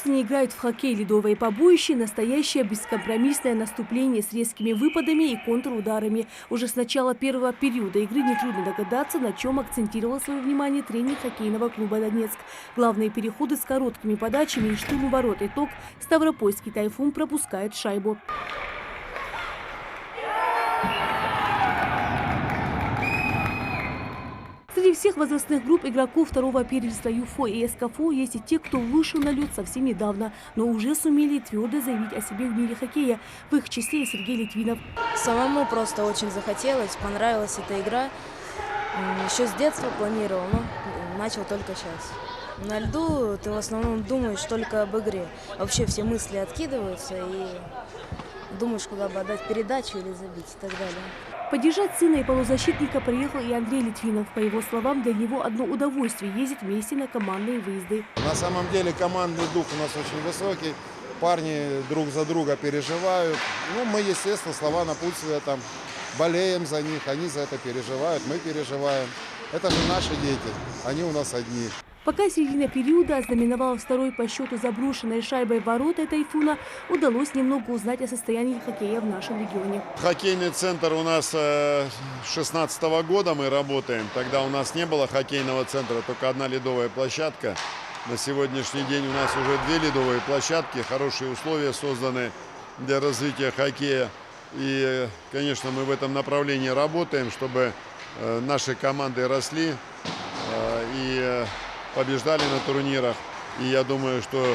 не играют в хоккей ледовое побоище, настоящее бескомпромиссное наступление с резкими выпадами и контрударами. Уже с начала первого периода игры нетрудно догадаться, на чем акцентировал свое внимание тренер хоккейного клуба «Донецк». Главные переходы с короткими подачами и штурм ворот. Итог: ставропольский «Тайфун» пропускает шайбу. Среди всех возрастных групп игроков второго первенства ЮФО и СКФО есть и те, кто вышел на лед совсем недавно, но уже сумели твердо заявить о себе в мире хоккея. В их числе и Сергей Литвинов. Самому просто очень захотелось, понравилась эта игра. Еще с детства планировал, но начал только сейчас. На льду ты в основном думаешь только об игре. Вообще все мысли откидываются и думаешь, куда бы отдать передачу или забить и так далее. Поддержать сына и полузащитника приехал и Андрей Литвинов. По его словам, для него одно удовольствие ездить вместе на командные выезды. На самом деле командный дух у нас очень высокий. Парни друг за друга переживают. Ну, мы, естественно, слова напутствия там, болеем за них, они за это переживают, мы переживаем. Это же наши дети, они у нас одни. Пока середина периода ознаменовала второй по счету заброшенной шайбой ворота «Тайфуна», удалось немного узнать о состоянии хоккея в нашем регионе. Хоккейный центр у нас с 2016 года мы работаем. Тогда у нас не было хоккейного центра, только одна ледовая площадка. На сегодняшний день у нас уже 2 ледовые площадки, хорошие условия созданы для развития хоккея. И, конечно, мы в этом направлении работаем, чтобы наши команды росли и побеждали на турнирах. И я думаю, что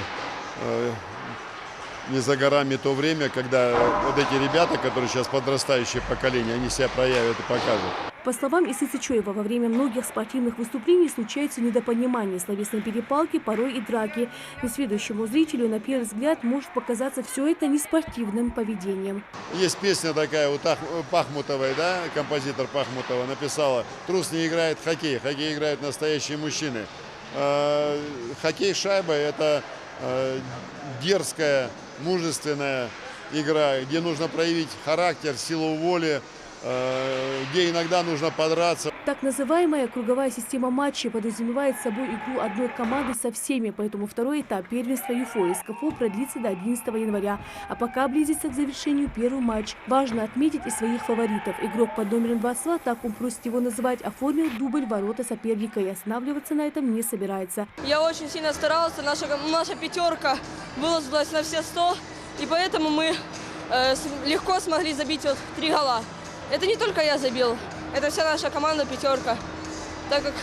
не за горами то время, когда вот эти ребята, которые сейчас подрастающее поколение, они себя проявят и покажут. По словам Исы Цычоева, во время многих спортивных выступлений случаются недопонимания, словесные перепалки, порой и драки. Несведущему зрителю на первый взгляд может показаться все это неспортивным поведением. Есть песня такая у Пахмутовой, да, композитор Пахмутова написала: «Трус не играет в хоккей, хоккей играют настоящие мужчины». Хоккей-шайба – это дерзкая, мужественная игра, где нужно проявить характер, силу воли, где иногда нужно подраться. Так называемая круговая система матчей подразумевает собой игру одной команды со всеми, поэтому второй этап первенства ЮФО и СКФО продлится до 11 января. А пока близится к завершению первый матч. Важно отметить и своих фаворитов. Игрок под номером 22, так он просит его называть, оформил дубль ворота соперника и останавливаться на этом не собирается. Я очень сильно старался, наша пятерка выложилась на все 100, и поэтому мы легко смогли забить 3 гола. Это не только я забил, это вся наша команда, пятерка, так как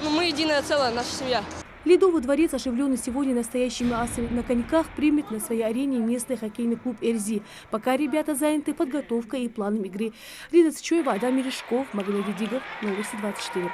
мы единое целое, наша семья. Ледовый дворец, оживленный сегодня настоящими асами на коньках, примет на своей арене местный хоккейный клуб «Эрзи». Пока ребята заняты подготовкой и планом игры. Лида Цычоева, Адам Мережков, Магомед Дидигов, Новости 24.